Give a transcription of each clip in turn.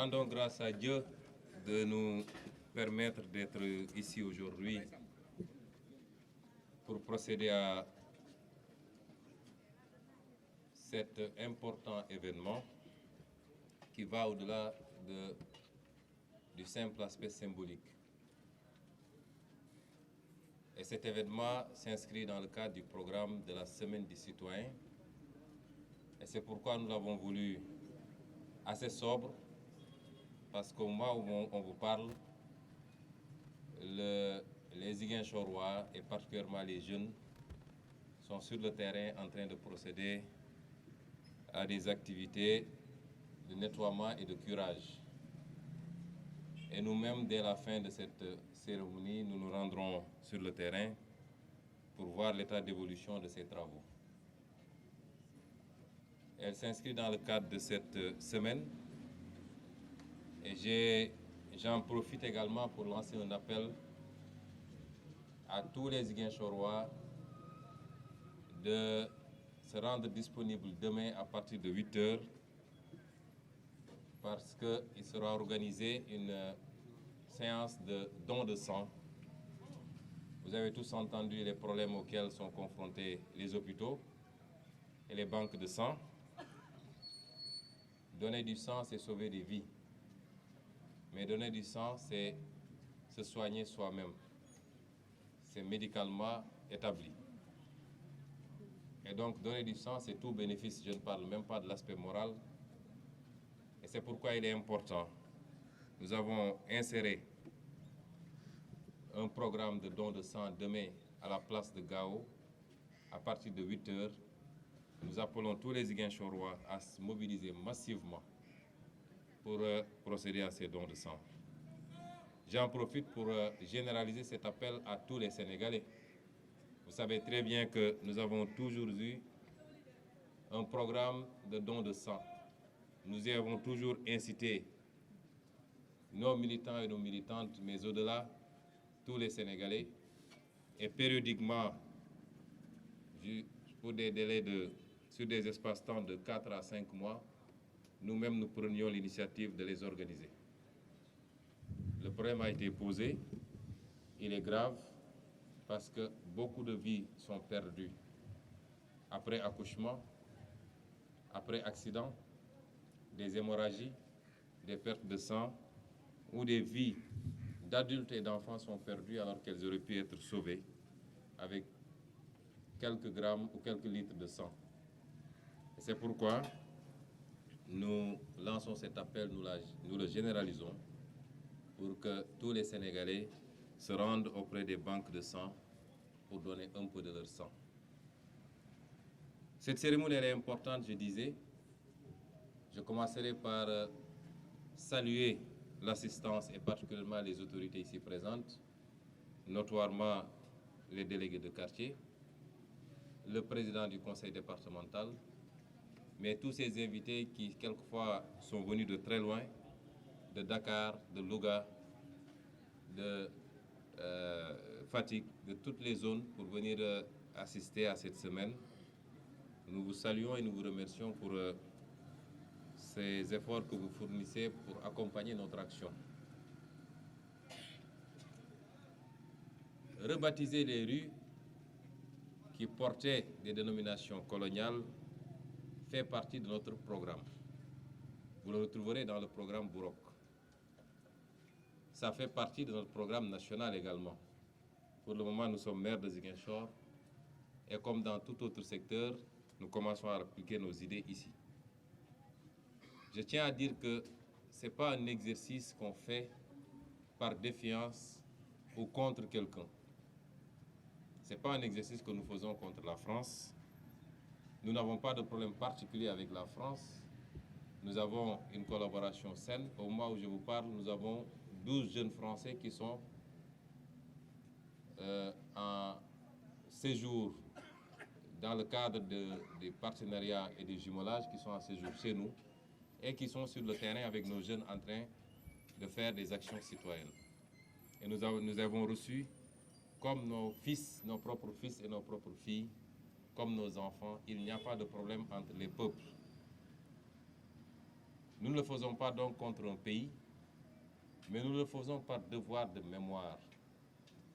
Rendons grâce à Dieu de nous permettre d'être ici aujourd'hui pour procéder à cet important événement qui va au-delà du simple aspect symbolique. Et cet événement s'inscrit dans le cadre du programme de la Semaine des citoyens. Et c'est pourquoi nous l'avons voulu assez sobre, parce qu'au moment où on vous parle, les Ziguinchorois et particulièrement les jeunes sont sur le terrain en train de procéder à des activités de nettoiement et de curage. Et nous-mêmes, dès la fin de cette cérémonie, nous nous rendrons sur le terrain pour voir l'état d'évolution de ces travaux. Elle s'inscrit dans le cadre de cette semaine et j'en profite également pour lancer un appel à tous les Ziguinchorois de se rendre disponibles demain à partir de 8 h parce qu'il sera organisé une séance de don de sang. Vous avez tous entendu les problèmes auxquels sont confrontés les hôpitaux et les banques de sang. Donner du sang, c'est sauver des vies. Mais donner du sang, c'est se soigner soi-même. C'est médicalement établi. Et donc, donner du sang, c'est tout bénéfice. Je ne parle même pas de l'aspect moral. Et c'est pourquoi il est important. Nous avons inséré un programme de don de sang demain à la place de Gao à partir de 8 h. Nous appelons tous les Ziguinchorois à se mobiliser massivement pour procéder à ces dons de sang. J'en profite pour généraliser cet appel à tous les Sénégalais. Vous savez très bien que nous avons toujours eu un programme de don de sang. Nous y avons toujours incité nos militants et nos militantes, mais au-delà, tous les Sénégalais. Et périodiquement, pour des délais sur des espaces-temps de 4 à 5 mois, nous-mêmes nous prenions l'initiative de les organiser. Le problème a été posé, il est grave, parce que beaucoup de vies sont perdues après accouchement, après accident, des hémorragies, des pertes de sang, ou des vies d'adultes et d'enfants sont perdues alors qu'elles auraient pu être sauvées avec quelques grammes ou quelques litres de sang. Et c'est pourquoi nous lançons cet appel, nous le généralisons pour que tous les Sénégalais se rendent auprès des banques de sang pour donner un peu de leur sang. Cette cérémonie elle est importante, je disais. Je commencerai par saluer l'assistance et particulièrement les autorités ici présentes, notoirement les délégués de quartier, le président du conseil départemental, mais tous ces invités qui quelquefois sont venus de très loin, de Dakar, de Louga, de Fatick, de toutes les zones pour venir assister à cette semaine. Nous vous saluons et nous vous remercions pour ces efforts que vous fournissez pour accompagner notre action. Rebaptiser les rues qui portaient des dénominations coloniales fait partie de notre programme. Vous le retrouverez dans le programme Bourok. Ça fait partie de notre programme national également. Pour le moment, nous sommes maires de Ziguinchor et comme dans tout autre secteur, nous commençons à appliquer nos idées ici. Je tiens à dire que ce n'est pas un exercice qu'on fait par défiance ou contre quelqu'un. Ce n'est pas un exercice que nous faisons contre la France. Nous n'avons pas de problème particulier avec la France. Nous avons une collaboration saine. Au moment où je vous parle, nous avons 12 jeunes Français qui sont en séjour dans le cadre des partenariats et des jumelages qui sont en séjour chez nous et qui sont sur le terrain avec nos jeunes en train de faire des actions citoyennes. Et nous avons reçu, comme nos fils, nos propres fils et nos propres filles, comme nos enfants, il n'y a pas de problème entre les peuples. Nous ne le faisons pas donc contre un pays, mais nous le faisons par devoir de mémoire.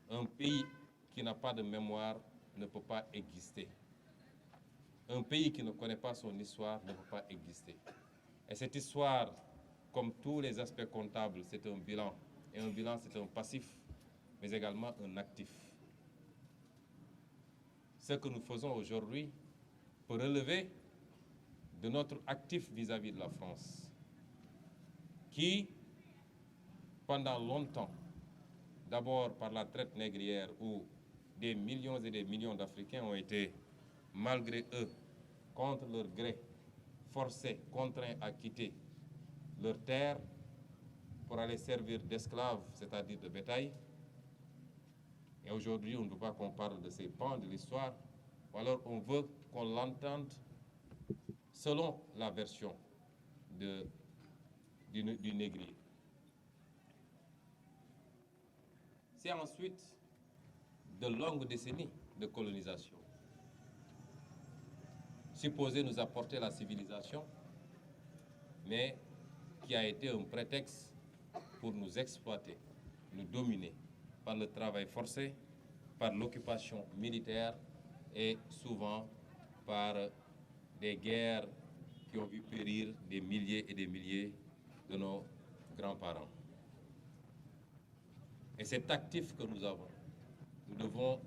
Un pays qui n'a pas de mémoire ne peut pas exister. Un pays qui ne connaît pas son histoire ne peut pas exister. Et cette histoire, comme tous les aspects comptables, c'est un bilan. Et un bilan, c'est un passif, mais également un actif. Ce que nous faisons aujourd'hui peut relever de notre actif vis-à-vis de la France, qui, pendant longtemps, d'abord par la traite négrière où des millions et des millions d'Africains ont été, malgré eux, contre leur gré, forcés, contraints à quitter leur terre pour aller servir d'esclaves, c'est-à-dire de bétail. Et aujourd'hui, on ne veut pas qu'on parle de ces pans de l'histoire, ou alors on veut qu'on l'entende selon la version du négrier. C'est ensuite de longues décennies de colonisation, supposé nous apporter la civilisation, mais qui a été un prétexte pour nous exploiter, nous dominer par le travail forcé, par l'occupation militaire et souvent par des guerres qui ont vu périr des milliers et des milliers de nos grands-parents. Et cet actif que nous avons, nous devons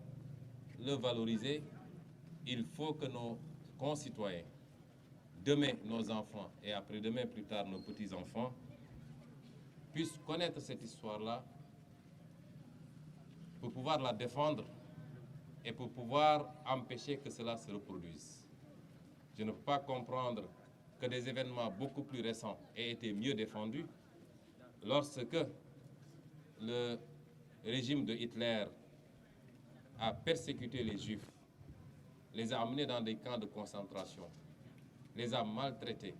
le valoriser. Il faut que nos concitoyens, demain nos enfants et après-demain plus tard nos petits-enfants, puissent connaître cette histoire-là pour pouvoir la défendre et pour pouvoir empêcher que cela se reproduise. Je ne peux pas comprendre que des événements beaucoup plus récents aient été mieux défendus lorsque le régime de Hitler a persécuté les Juifs, les a amenés dans des camps de concentration, les a maltraités,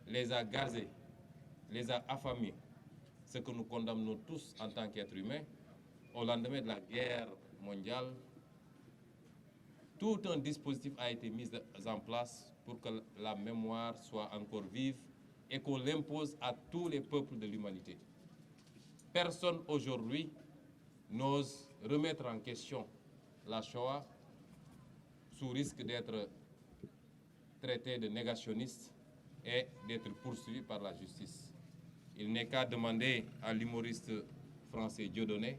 les a gazés, les a affamés, ce que nous condamnons tous en tant qu'êtres humains. Au lendemain de la guerre mondiale, tout un dispositif a été mis en place pour que la mémoire soit encore vive et qu'on l'impose à tous les peuples de l'humanité. Personne aujourd'hui n'ose remettre en question la Shoah sous risque d'être traité de négationniste et d'être poursuivi par la justice. Il n'est qu'à demander à l'humoriste français Dieudonné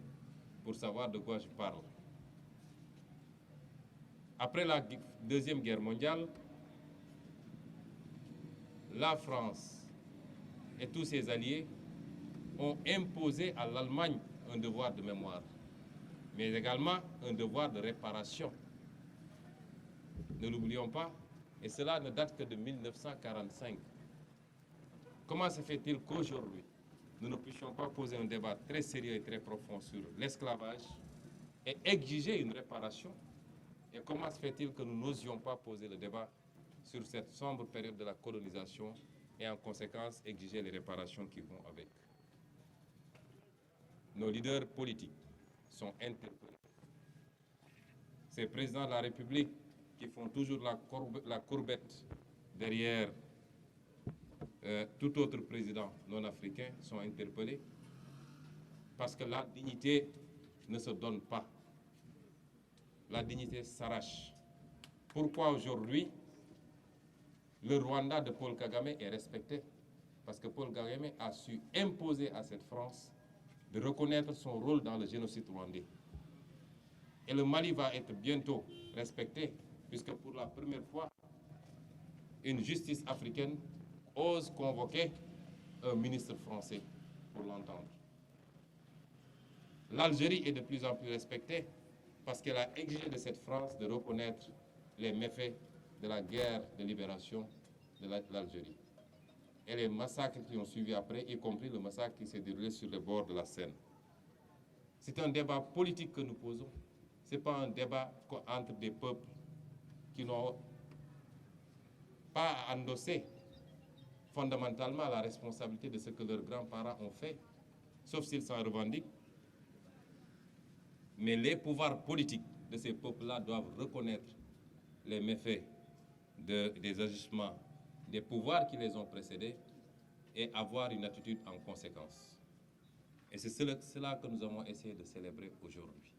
pour savoir de quoi je parle. Après la Deuxième Guerre mondiale, la France et tous ses alliés ont imposé à l'Allemagne un devoir de mémoire, mais également un devoir de réparation. Ne l'oublions pas, et cela ne date que de 1945. Comment se fait-il qu'aujourd'hui, nous ne puissions pas poser un débat très sérieux et très profond sur l'esclavage et exiger une réparation? Et comment se fait-il que nous n'osions pas poser le débat sur cette sombre période de la colonisation et en conséquence exiger les réparations qui vont avec? Nos leaders politiques sont interpellés. Ces présidents de la République qui font toujours la courbette derrière tout autre président non africain sont interpellés parce que la dignité ne se donne pas. La dignité s'arrache. Pourquoi aujourd'hui le Rwanda de Paul Kagame est respecté? Parce que Paul Kagame a su imposer à cette France de reconnaître son rôle dans le génocide rwandais. Et le Mali va être bientôt respecté, puisque pour la première fois, une justice africaine ose convoquer un ministre français pour l'entendre. L'Algérie est de plus en plus respectée parce qu'elle a exigé de cette France de reconnaître les méfaits de la guerre de libération de l'Algérie et les massacres qui ont suivi après, y compris le massacre qui s'est déroulé sur les bords de la Seine. C'est un débat politique que nous posons. Ce n'est pas un débat entre des peuples qui n'ont pas endossé fondamentalement la responsabilité de ce que leurs grands-parents ont fait, sauf s'ils s'en revendiquent. Mais les pouvoirs politiques de ces peuples-là doivent reconnaître les méfaits des agissements des pouvoirs qui les ont précédés et avoir une attitude en conséquence. Et c'est cela que nous avons essayé de célébrer aujourd'hui.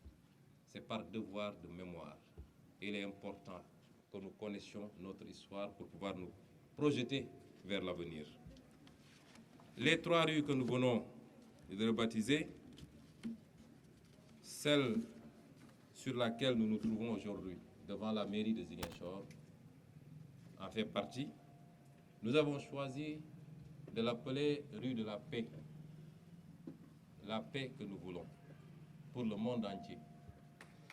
C'est par devoir de mémoire. Il est important que nous connaissions notre histoire pour pouvoir nous projeter vers l'avenir. Les 3 rues que nous venons de rebaptiser, celle sur laquelle nous nous trouvons aujourd'hui, devant la mairie de Ziguinchor, en fait partie. Nous avons choisi de l'appeler rue de la paix. La paix que nous voulons pour le monde entier.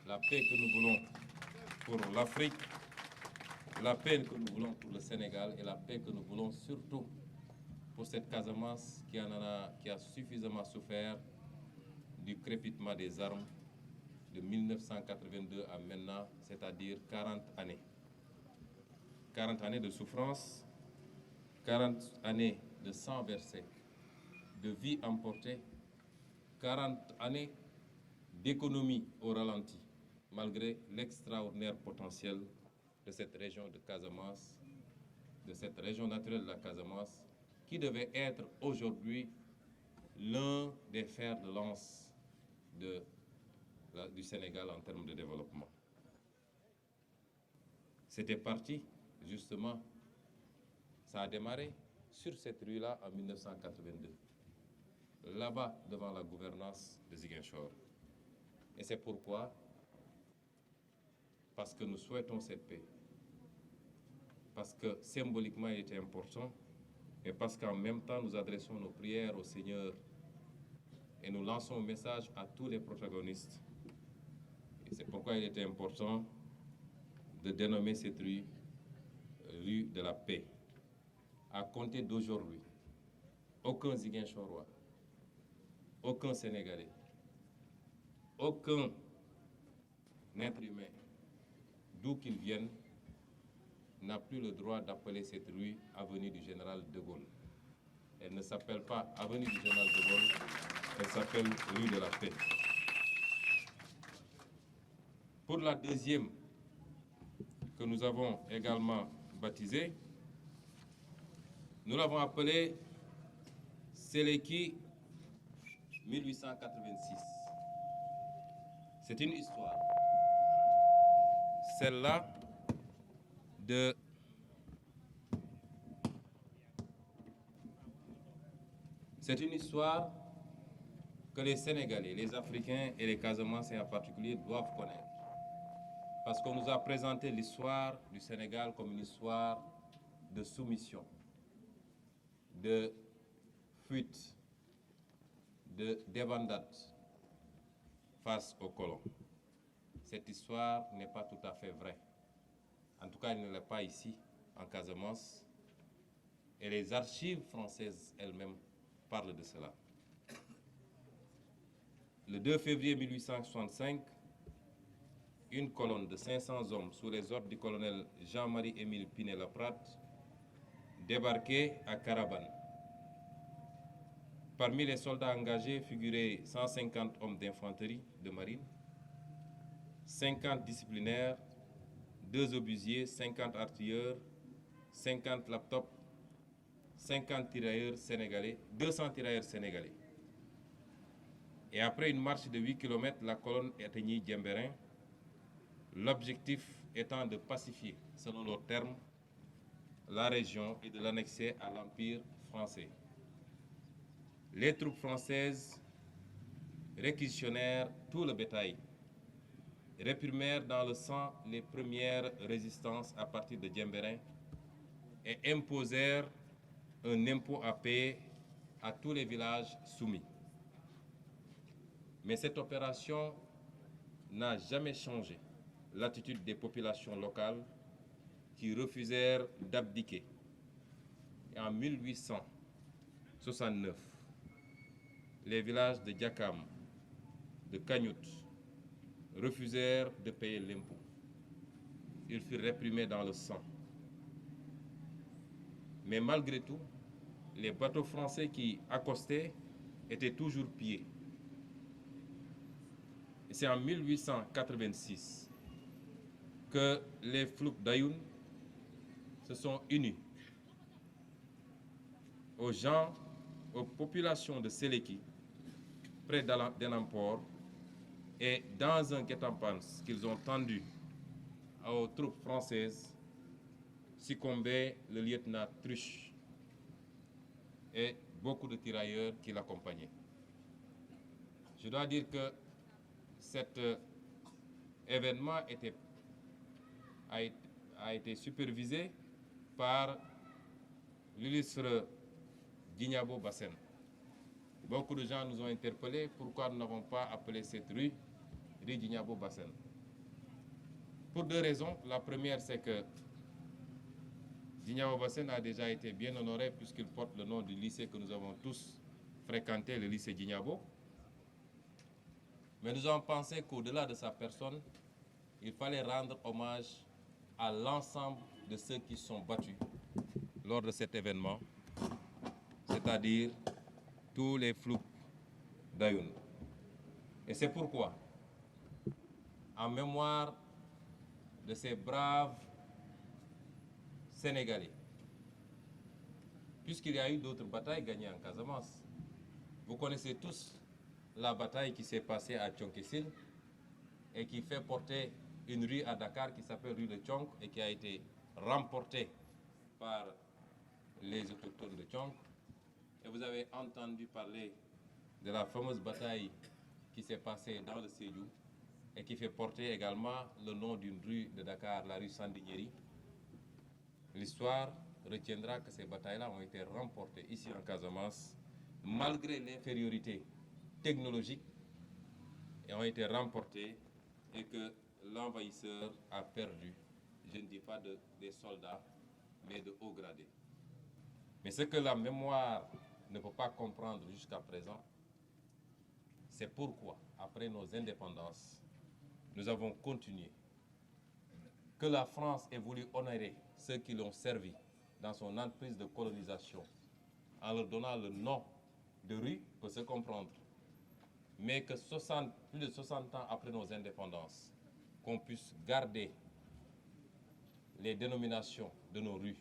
La paix que nous voulons pour l'Afrique. La paix que nous voulons pour le Sénégal et la paix que nous voulons surtout pour cette Casamance qui a suffisamment souffert du crépitement des armes de 1982 à maintenant, c'est-à-dire 40 années. 40 années de souffrance, 40 années de sang versé, de vie emportée, 40 années d'économie au ralenti, malgré l'extraordinaire potentiel de cette région de Casamance, de cette région naturelle de la Casamance, qui devait être aujourd'hui l'un des fers de lance du Sénégal en termes de développement. C'était parti, justement, ça a démarré sur cette rue-là en 1982, là-bas devant la gouvernance de Ziguinchor. Et c'est pourquoi, parce que nous souhaitons cette paix, parce que symboliquement il était important, et parce qu'en même temps nous adressons nos prières au Seigneur et nous lançons un message à tous les protagonistes. Et c'est pourquoi il était important de dénommer cette rue rue de la paix. À compter d'aujourd'hui, aucun Ziguinchorois, aucun Sénégalais, aucun être humain, d'où qu'il vienne, n'a plus le droit d'appeler cette rue avenue du Général de Gaulle. Elle ne s'appelle pas avenue du Général de Gaulle, elle s'appelle rue de la paix. Pour la deuxième, que nous avons également baptisée, nous l'avons appelée Séléki 1886. C'est une histoire. Celle-là C'est une histoire que les Sénégalais, les Africains et les Casamançais en particulier doivent connaître. Parce qu'on nous a présenté l'histoire du Sénégal comme une histoire de soumission, de fuite, de débandade face aux colons. Cette histoire n'est pas tout à fait vraie. En tout cas, elle ne l'est pas ici, en Casamance. Et les archives françaises elles-mêmes parlent de cela. Le 2 février 1865, une colonne de 500 hommes sous les ordres du colonel Jean-Marie-Émile Pinet-Laprade débarquait à Carabane. Parmi les soldats engagés figuraient 150 hommes d'infanterie de marine, 50 disciplinaires, 2 obusiers, 50 artilleurs, 50 laptops, 50 tirailleurs sénégalais, 200 tirailleurs sénégalais. Et après une marche de 8 km, la colonne atteignit Diembéring, l'objectif étant de pacifier, selon leurs termes, la région et de l'annexer à l'Empire français. Les troupes françaises réquisitionnèrent tout le bétail, réprimèrent dans le sang les premières résistances à partir de Diembéring et imposèrent un impôt à payer à tous les villages soumis. Mais cette opération n'a jamais changé l'attitude des populations locales qui refusèrent d'abdiquer. Et en 1869, les villages de Diakam, de Kagnout, refusèrent de payer l'impôt. Ils furent réprimés dans le sang. Mais malgré tout, les bateaux français qui accostaient étaient toujours pillés. Et c'est en 1886 que les flouks d'Ayoun se sont unis aux gens, aux populations de Séléki, près d'Enampor, et dans un guet-apens qu'ils ont tendu aux troupes françaises, succombait le lieutenant Truche et beaucoup de tirailleurs qui l'accompagnaient. Je dois dire que cet événement a été supervisé par l'illustre Djignabo Bassène. Beaucoup de gens nous ont interpellés pourquoi nous n'avons pas appelé cette rue Djignabo Bassène. Pour deux raisons. La première, c'est que Djignabo Bassène a déjà été bien honoré puisqu'il porte le nom du lycée que nous avons tous fréquenté, le lycée Djignabo. Mais nous avons pensé qu'au-delà de sa personne, il fallait rendre hommage à l'ensemble de ceux qui sont battus lors de cet événement, c'est-à-dire tous les flouks d'Ayoun. Et c'est pourquoi, en mémoire de ces braves Sénégalais, puisqu'il y a eu d'autres batailles gagnées en Casamance, vous connaissez tous la bataille qui s'est passée à Thionck-Essyl et qui fait porter une rue à Dakar qui s'appelle rue de Thionck et qui a été remportée par les autochtones de Thionck. Et vous avez entendu parler de la fameuse bataille qui s'est passée dans le Sédhiou et qui fait porter également le nom d'une rue de Dakar, la rue Sandiniéry. L'histoire retiendra que ces batailles-là ont été remportées ici en Casamance malgré l'infériorité technologiques et ont été remportés et que l'envahisseur a perdu, je ne dis pas des soldats, mais de hauts gradés. Mais ce que la mémoire ne peut pas comprendre jusqu'à présent, c'est pourquoi, après nos indépendances, nous avons continué. Que la France ait voulu honorer ceux qui l'ont servi dans son entreprise de colonisation en leur donnant le nom de rue peut se comprendre. Mais que plus de 60 ans après nos indépendances, qu'on puisse garder les dénominations de nos rues